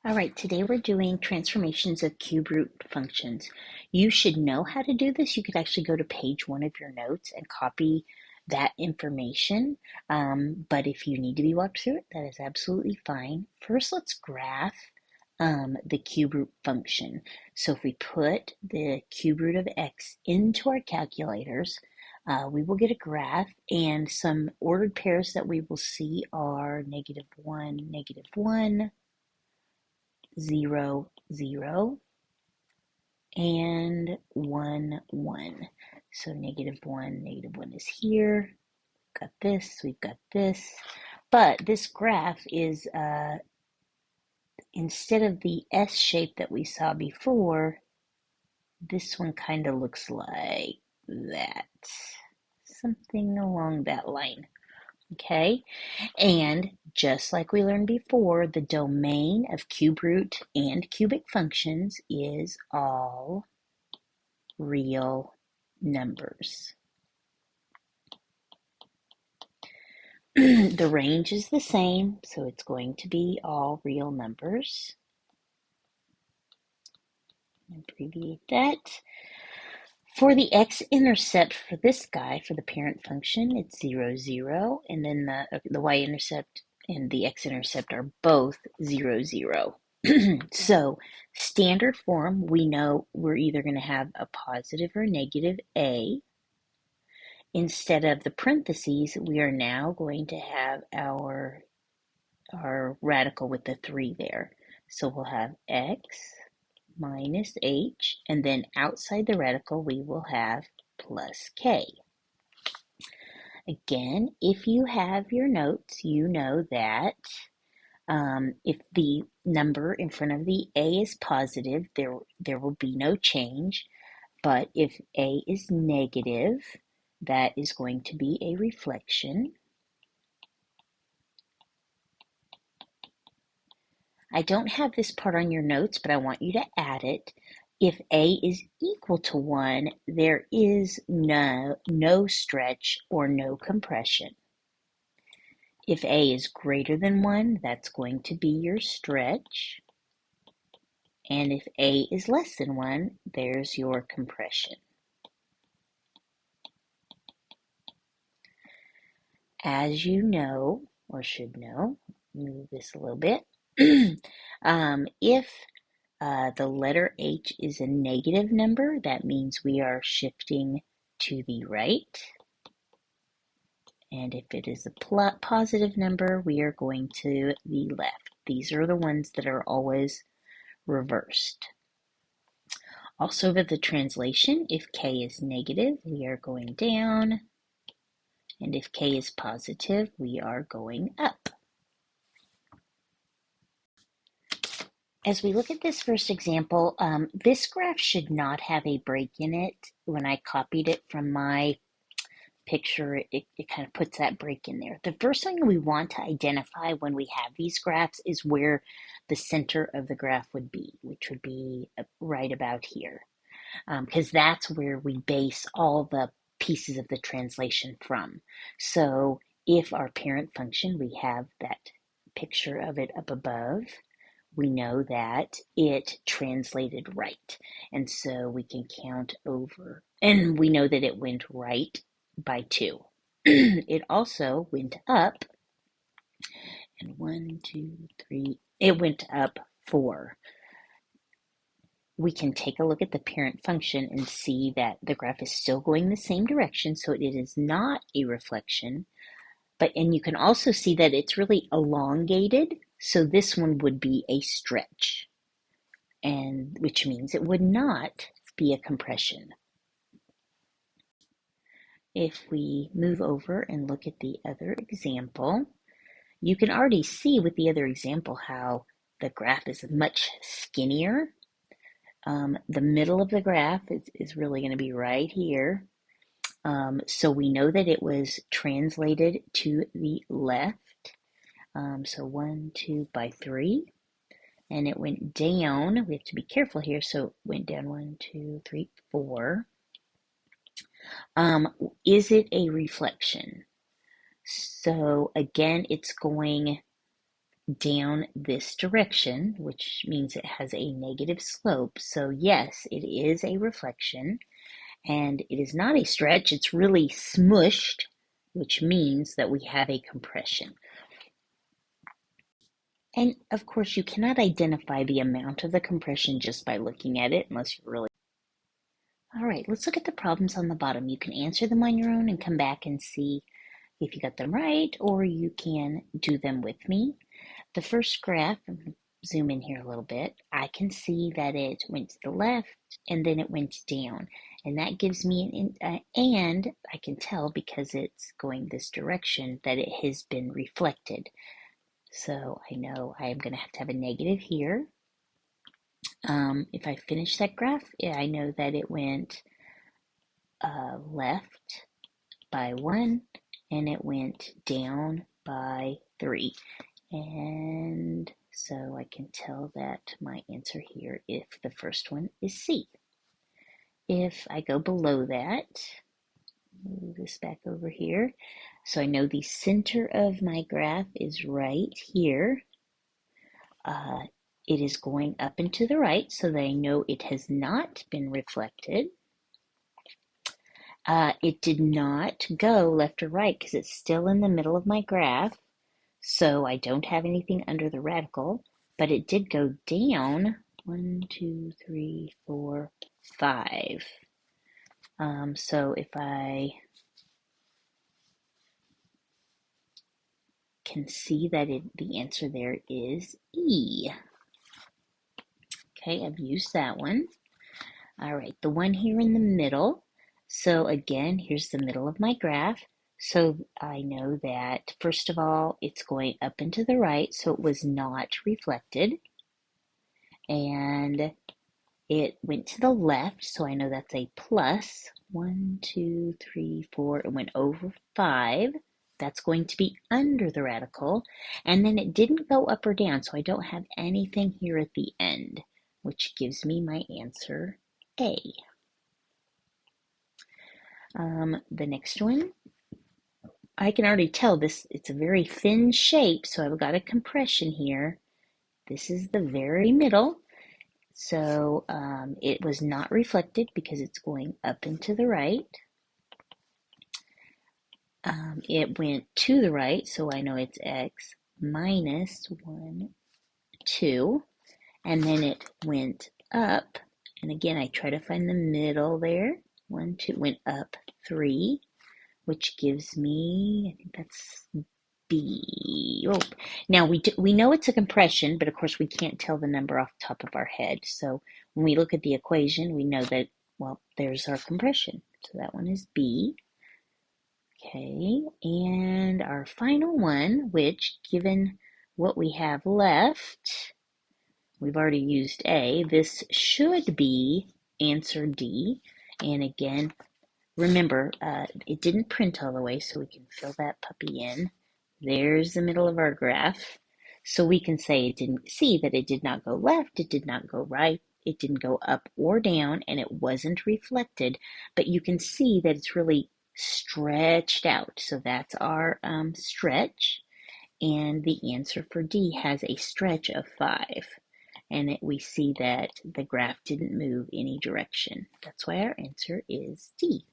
All right, today we're doing transformations of cube root functions. You should know how to do this. You could actually go to page 1 of your notes and copy that information. But if you need to be walked through it, that is absolutely fine. First, let's graph the cube root function. So if we put the cube root of x into our calculators, we will get a graph, and some ordered pairs that we will see are -1, -1, 0, 0, and 1, 1. So -1 is here. We've got this. But this graph is, instead of the S shape that we saw before, this one kind of looks like that. Something along that line. Okay, and just like we learned before, the domain of cube root and cubic functions is all real numbers. The range is the same, so it's going to be all real numbers. Abbreviate that. For the x-intercept for this guy, for the parent function, it's 0, 0, and then the y-intercept and the x-intercept are both 0, 0. So standard form, we know we're either going to have a positive or negative a. Instead of the parentheses, we are now going to have our radical with the 3 there. So we'll have x minus h, and then outside the radical we will have plus k. Again, if you have your notes, you know that if the number in front of the a is positive, there will be no change. But if a is negative, that is going to be a reflection. I don't have this part on your notes, but I want you to add it. If a is equal to 1, there is no stretch or no compression. If a is greater than 1, that's going to be your stretch. And if a is less than 1, there's your compression. As you know, or should know, move this a little bit. If the letter H is a negative number, that means we are shifting to the right. And if it is a positive number, we are going to the left. These are the ones that are always reversed. Also for the translation, if k is negative, we are going down. And if k is positive, we are going up. As we look at this first example, this graph should not have a break in it. When I copied it from my picture, it kind of puts that break in there. The first thing we want to identify when we have these graphs is where the center of the graph would be, which would be right about here, because that's where we base all the pieces of the translation from. So if our parent function, we have that picture of it up above, we know that it translated right. And so we can count over, and we know that it went right by 2. It also went up, and 1, 2, 3, it went up 4. We can take a look at the parent function and see that the graph is still going the same direction, so it is not a reflection. And you can also see that it's really elongated, so this one would be a stretch, and which means it would not be a compression. If we move over and look at the other example, you can already see with the other example how the graph is much skinnier. The middle of the graph is really going to be right here. So we know that it was translated to the left. So 1, 2 by 3. And it went down. We have to be careful here. So it went down 1, 2, 3, 4. Is it a reflection? So again, it's going down this direction, which means it has a negative slope. So yes, it is a reflection, and it is not a stretch. It's really smushed, which means that we have a compression. And of course, you cannot identify the amount of the compression just by looking at it unless you're really... All right, let's look at the problems on the bottom. You can answer them on your own and come back and see if you got them right, or you can do them with me. The first graph, zoom in here a little bit, I can see that it went to the left and then it went down. And that gives me and I can tell because it's going this direction that it has been reflected. So I know I am going to have a negative here. If I finish that graph, I know that it went left by 1 and it went down by 3. And so I can tell that my answer here, if the first one, is C. If I go below that, move this back over here. So I know the center of my graph is right here. It is going up and to the right, so that I know it has not been reflected. It did not go left or right because it's still in the middle of my graph. So I don't have anything under the radical, but it did go down 1, 2, 3, 4, 5. So if I can see that the answer there is E. Okay, I've used that one. All right, the one here in the middle. So again, here's the middle of my graph. So I know that, first of all, it's going up and to the right, so it was not reflected. And it went to the left, so I know that's a plus. 1, 2, 3, 4. It went over 5. That's going to be under the radical. And then it didn't go up or down, so I don't have anything here at the end, which gives me my answer A. The next one, I can already tell this, it's a very thin shape, so I've got a compression here. This is the very middle. So it was not reflected because it's going up and to the right. It went to the right, so I know it's x minus 1, 2. And then it went up. And again, I try to find the middle there. 1, 2, went up 3, which gives me, I think that's B. Oh, now we know it's a compression, but of course we can't tell the number off the top of our head. So when we look at the equation, we know that, well, there's our compression. So that one is B. Okay, and our final one, which given what we have left, we've already used A. This should be answer D. And again, remember, it didn't print all the way, so we can fill that puppy in. There's the middle of our graph. So we can say it didn't see that it did not go left, it did not go right, it didn't go up or down, and it wasn't reflected. But you can see that it's really stretched out. So that's our stretch. And the answer for D has a stretch of 5. And we see that the graph didn't move any direction. That's why our answer is D.